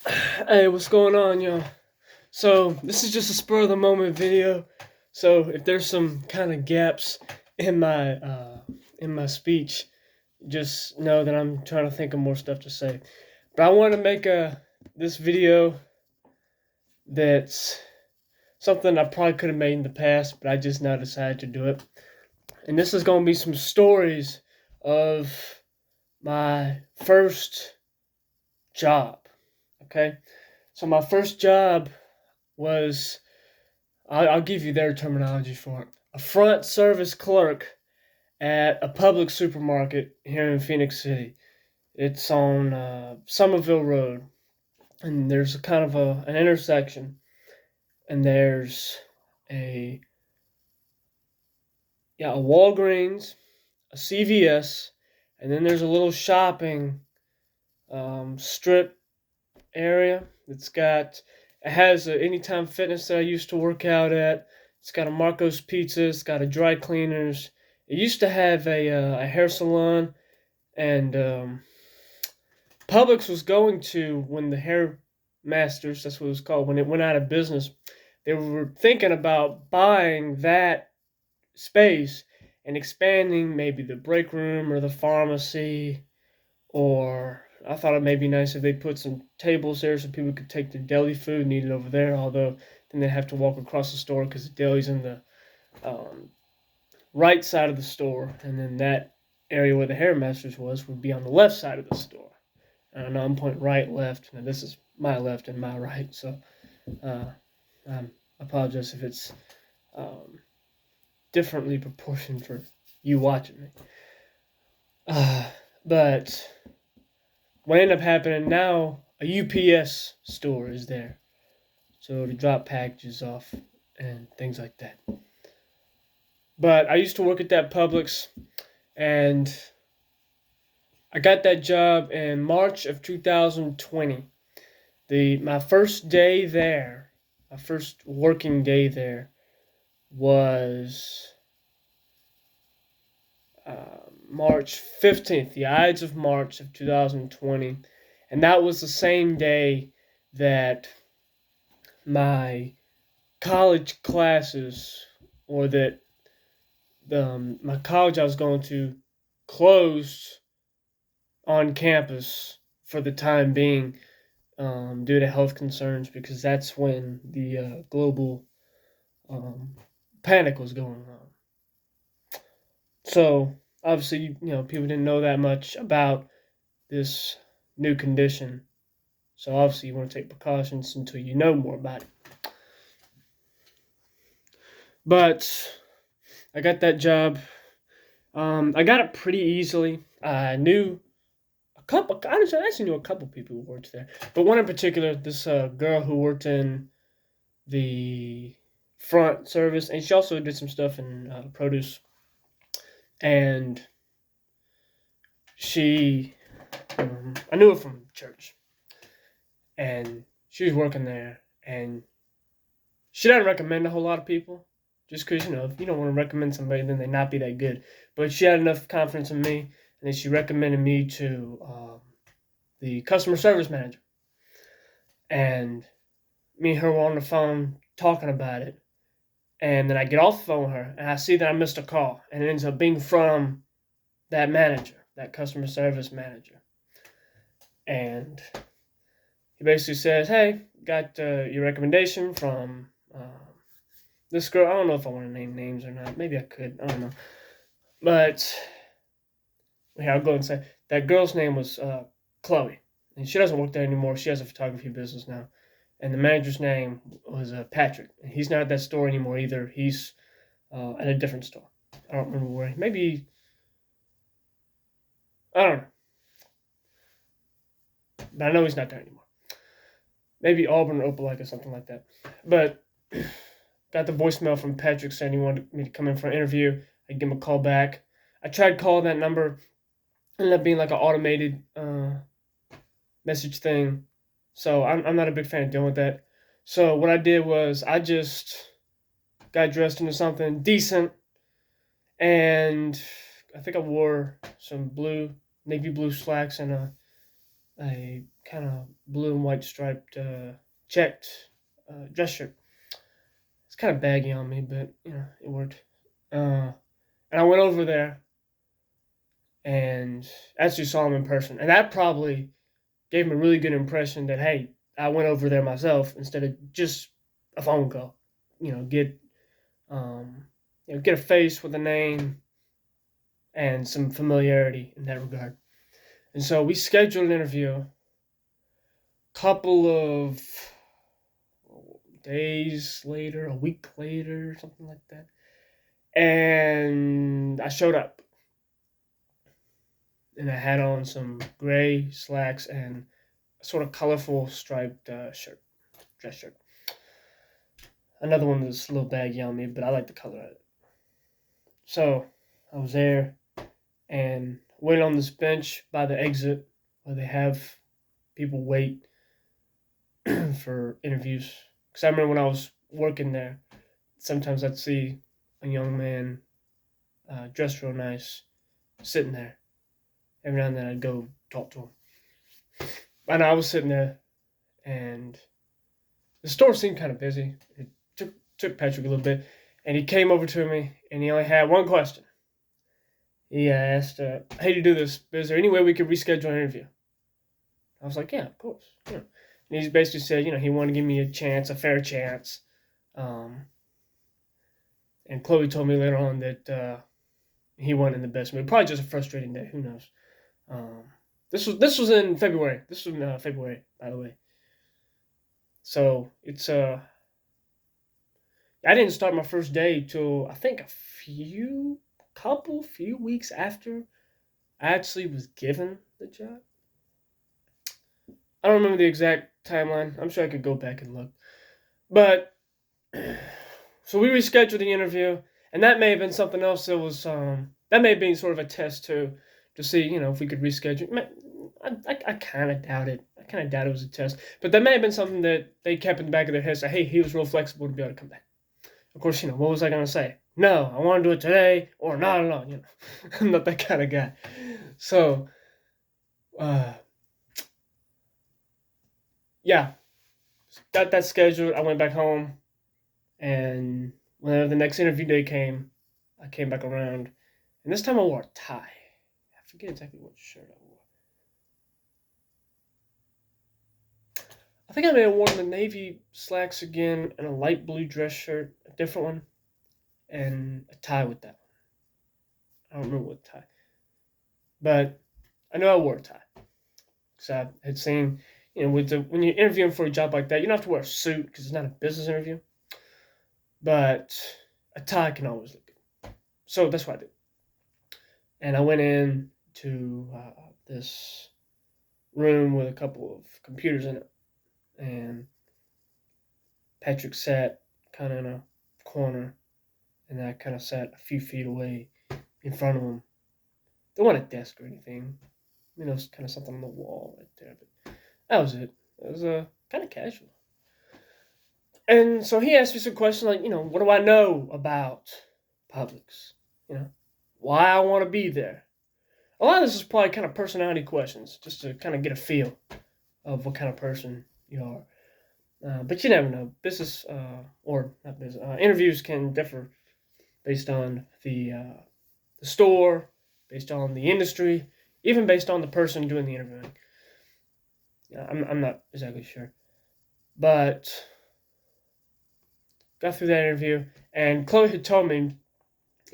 Hey, what's going on, y'all? So, this is just a spur of the moment video. So, if there's some kind of gaps in my speech, just know that I'm trying to think of more stuff to say. But I want to make this video that's something I probably could have made in the past, but I just now decided to do it. And this is going to be some stories of my first job. Okay? So, my first job was, I'll give you their terminology for it, a front service clerk at a Publix supermarket here in Phoenix City. It's on Somerville Road, and there's a kind of an intersection, and there's a a Walgreens, a CVS, and then there's a little shopping strip area that's got, it has a Anytime Fitness that I used to work out at. It's got a Marco's Pizza. It's got a dry cleaners. It used to have a hair salon, and Publix was going to, when the Hair Masters, that's what it was called, when it went out of business, they were thinking about buying that space and expanding maybe the break room or the pharmacy, or I thought it may be nice if they put some tables there so people could take their deli food and eat it over there. Although then they'd have to walk across the store because the deli's in the um, right side of the store, and then that area where the Hair Masters was would be on the left side of the store. I don't know, I'm pointing right, left. Now this is my left and my right, so uh, I apologize if it's um, differently proportioned for you watching me. Uh, but what ended up happening now, a UPS store is there. So to drop packages off and things like that. But I used to work at that Publix, and I got that job in March of 2020. My first day there, my first working day there was March 15th, the Ides of March of 2020. And that was the same day that my college classes, or that my college I was going to, closed on campus for the time being, due to health concerns, because that's when the global um, panic was going on. So obviously, people didn't know that much about this new condition. So obviously, you want to take precautions until you know more about it. But I got that job. I got it pretty easily. I knew a couple. I actually knew a couple people who worked there, but one in particular, this girl who worked in the front service, and she also did some stuff in produce. And she, I knew her from church, and she was working there, and she doesn't recommend a whole lot of people, just because if you don't want to recommend somebody, then they not be that good. But she had enough confidence in me, and then she recommended me to the customer service manager, and me and her were on the phone talking about it. And then I get off the phone with her, and I see that I missed a call, and it ends up being from that manager, that customer service manager. And he basically says, "Hey, got your recommendation from this girl." I don't know if I want to name names or not. Maybe I could. I don't know. But yeah, I'll go and say that girl's name was Chloe, and she doesn't work there anymore. She has a photography business now. And the manager's name was Patrick, and he's not at that store anymore either. He's at a different store. I don't remember where. Maybe, I don't know, but I know he's not there anymore. Maybe Auburn or Opelika, something like that. But got the voicemail from Patrick saying he wanted me to come in for an interview. I give him a call back. I tried calling that number. Ended up being like an automated message thing. So I'm not a big fan of dealing with that. So what I did was I just got dressed into something decent, and I think I wore some navy blue slacks and a kind of blue and white striped checked dress shirt. It's kind of baggy on me, but it worked. And I went over there and actually saw him in person, and that probably gave him a really good impression that, hey, I went over there myself instead of just a phone call. Get get a face with a name and some familiarity in that regard. And so we scheduled an interview. A couple of days later, a week later, something like that, and I showed up, and I had on some gray slacks and a sort of colorful striped dress shirt. Another one that's a little baggy on me, but I like the color of it. So I was there and went on this bench by the exit where they have people wait for interviews. Because I remember when I was working there, sometimes I'd see a young man dressed real nice sitting there. Every now and then I'd go talk to him. And I was sitting there, and the store seemed kind of busy. It took Patrick a little bit, and he came over to me, and he only had one question. He asked, hey, to do this, is there any way we could reschedule an interview? I was like, yeah, of course. Yeah. And he basically said, he wanted to give me a fair chance. And Chloe told me later on that he wasn't in the best mood. Probably just a frustrating day. Who knows? This was in February. This was in February, by the way. So it's I didn't start my first day till I think a few weeks after I actually was given the job. I don't remember the exact timeline. I'm sure I could go back and look. But so we rescheduled the interview, and that may have been something else that was that may have been sort of a test too, to see if we could reschedule. I kind of doubt it. I kind of doubt it was a test, but that may have been something that they kept in the back of their head. Say, hey, he was real flexible to be able to come back. Of course, what was I gonna say? No, I want to do it today or not at all. I'm not that kind of guy. So, yeah, got that scheduled. I went back home, and whenever the next interview day came, I came back around, and this time I wore a tie. I forget exactly what shirt I wore. I think I may have worn the navy slacks again and a light blue dress shirt, a different one, and a tie with that one. I don't remember what tie. But I know I wore a tie. Because I had seen, when you're interviewing for a job like that, you don't have to wear a suit because it's not a business interview. But a tie can always look good. So that's what I did. And I went in to this room with a couple of computers in it. And Patrick sat kind of in a corner, and I kind of sat a few feet away in front of him. There wasn't a desk or anything. It was kind of something on the wall right there, but that was it. It was kind of casual. And so he asked me some questions like, what do I know about Publix? Why I want to be there. A lot of this is probably kind of personality questions, just to kind of get a feel of what kind of person you are. But you never know. Business, or not business, interviews can differ based on the store, based on the industry, even based on the person doing the interviewing. I'm not exactly sure. But got through that interview, and Chloe had told me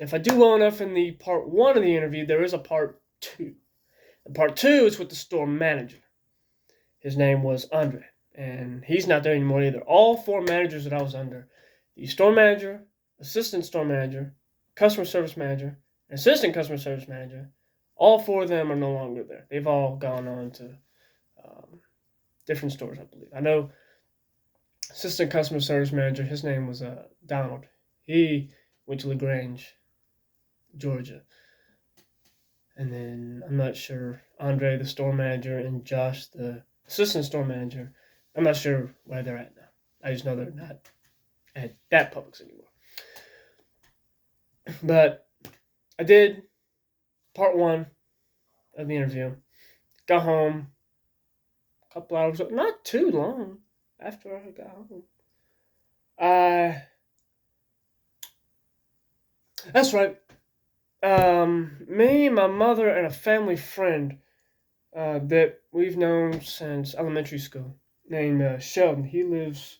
if I do well enough in the part 1 of the interview, there is a part 2. The part 2 is with the store manager. His name was Andre, and he's not there anymore either. All 4 managers that I was under, the store manager, assistant store manager, customer service manager, and assistant customer service manager, all 4 of them are no longer there. They've all gone on to different stores, I believe. I know assistant customer service manager, his name was Donald. He went to LaGrange, Georgia. And then I'm not sure, Andre, the store manager, and Josh, the assistant store manager, I'm not sure where they're at now. I just know they're not at that Publix anymore. But I did part 1 of the interview. Got home, couple hours, not too long after I got home. I That's right. Me, my mother, and a family friend that we've known since elementary school, named Sheldon. He lives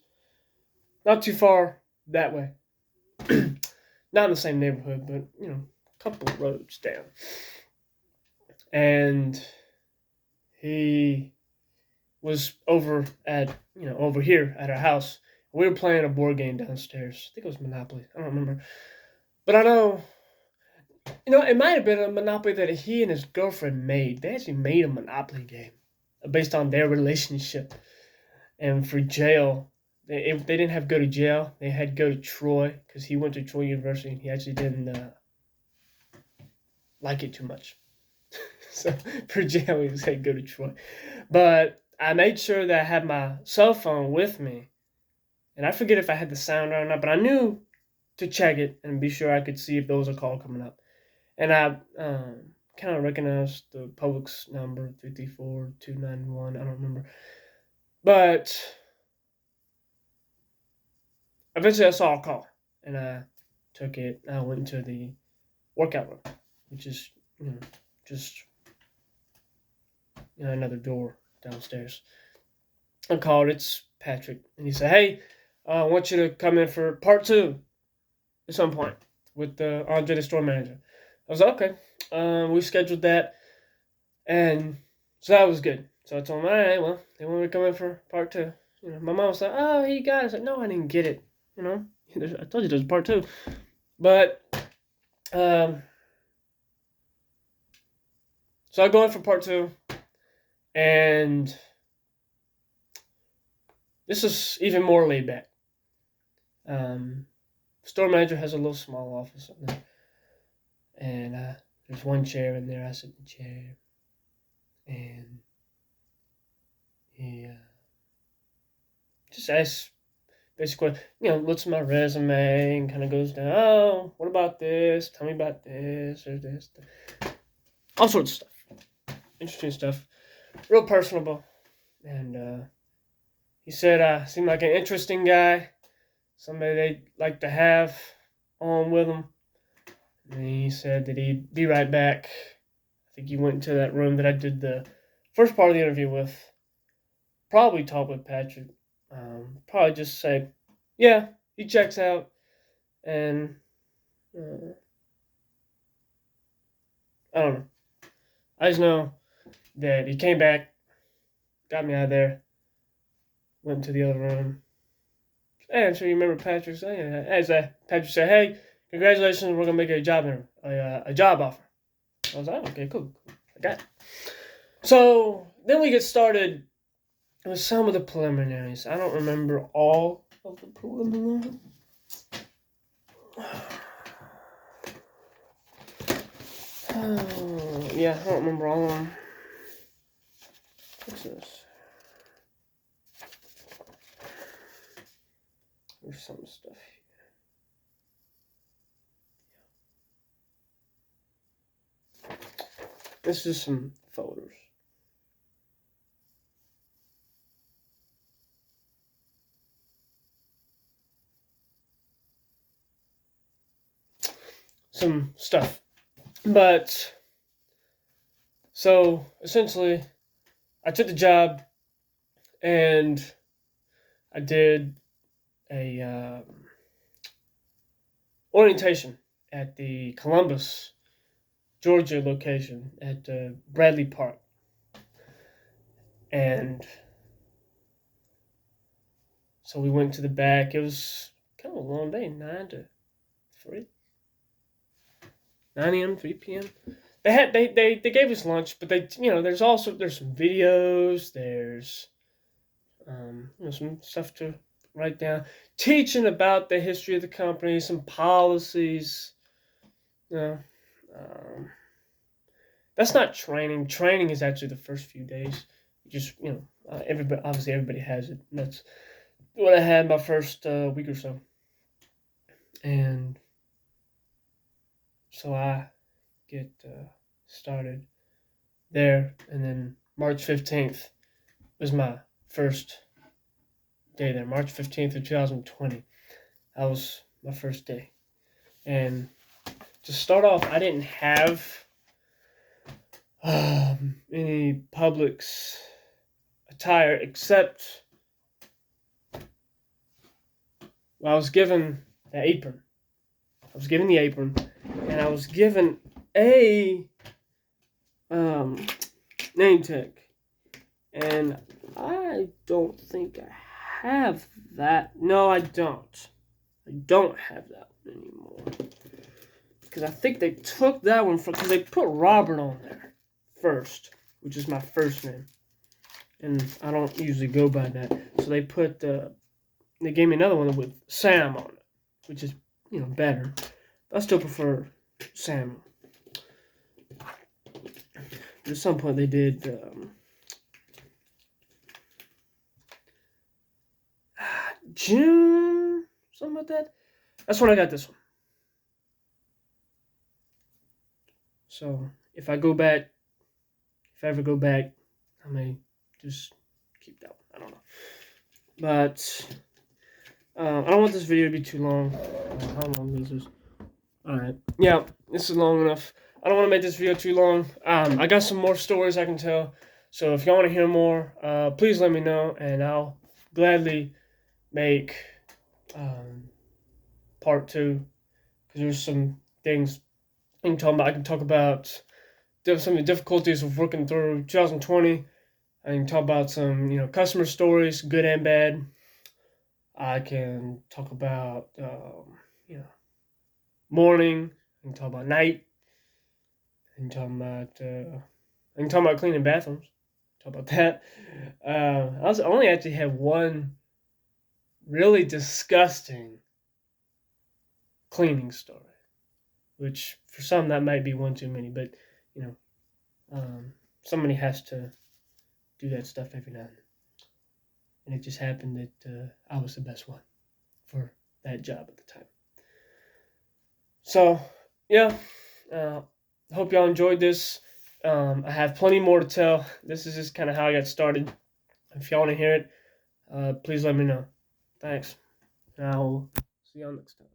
not too far that way. Not in the same neighborhood, but a couple of roads down. And he was over here at our house. We were playing a board game downstairs. I think it was Monopoly. I don't remember. But I know, it might have been a Monopoly that he and his girlfriend made. They actually made a Monopoly game based on their relationship. And for jail, they didn't have to go to jail. They had to go to Troy because he went to Troy University and he actually didn't like it too much. So for jail, he had to go to Troy. But I made sure that I had my cell phone with me. And I forget if I had the sound on or not, but I knew to check it and be sure I could see if there was a call coming up. And I kind of recognized the Publix number, 334-291. I don't remember. But eventually I saw a call. And I took it. I went into the workout room, which is, just another door downstairs. I called. It's Patrick. And he said, hey, I want you to come in for part 2 at some point with Andre, the store manager. I was like, okay. We scheduled that. And so that was good. So I told him, all right, well, they want me to come in for part 2. My mom was like, oh, he got it. I was like, no, I didn't get it. I told you there was part 2. But, so I go in for part 2. And this is even more laid back. Store manager has a little small office in there. And there's one chair in there. I sit in the chair. And he just asks, basically, looks at my resume and kind of goes down, oh, what about this? Tell me about this or this. All sorts of stuff. Interesting stuff. Real personable. And he said I seemed like an interesting guy. Somebody they'd like to have on with him. And he said that he'd be right back. I think he went into that room that I did the first part of the interview with. Probably talk with Patrick. Probably just say, yeah, he checks out. And I don't know. I just know that he came back, got me out of there, went into the other room. Hey, I'm sure you remember Patrick saying, Patrick said, hey, congratulations, we're going to make a job offer. I was like, okay, cool. I got it. So then we get started with some of the preliminaries. I don't remember all of the preliminaries. Yeah, I don't remember all of them. What's this? There's some stuff here. This is some folders. Some stuff. But, so, essentially, I took the job, and I did a orientation at the Columbus, Georgia location at Bradley Park. And so we went to the back. It was kind of a long day, 9 to 3. 9 a.m., 3 p.m. They gave us lunch, but there's some videos, there's some stuff to write down, teaching about the history of the company, some policies. That's not training. Training is actually the first few days. Just everybody has it. And that's what I had my first week or so, and so I get started there, and then March 15th was my first day there, March 15th of 2020. That was my first day. And to start off, I didn't have any Publix attire except I was given the apron. I was given the apron, and I was given a name tag. And I don't think I have that. No, I don't. I don't have that one anymore. Because I think they took that one from, because they put Robert on there first, which is my first name. And I don't usually go by that. So they gave me another one with Sam on it, which is, better. But I still prefer Sam. But at some point they did June, something like that. That's when I got this one. So if I ever go back, I may just keep that one. I don't know. But I don't want this video to be too long. How long is this? Alright. Yeah, this is long enough. I don't want to make this video too long. I got some more stories I can tell. So if y'all want to hear more, please let me know, and I'll gladly make part 2. Because there's some things I can talk about some of the difficulties of working through 2020. I can talk about some, customer stories, good and bad. I can talk about, morning. I can talk about night. I can talk about cleaning bathrooms. Talk about that. I only actually have one really disgusting cleaning story, which for some that might be one too many, but somebody has to do that stuff every now and then. And it just happened that I was the best one for that job at the time. So, yeah, hope y'all enjoyed this. I have plenty more to tell. This is just kind of how I got started. If y'all want to hear it, please let me know. Thanks. I'll see y'all next time.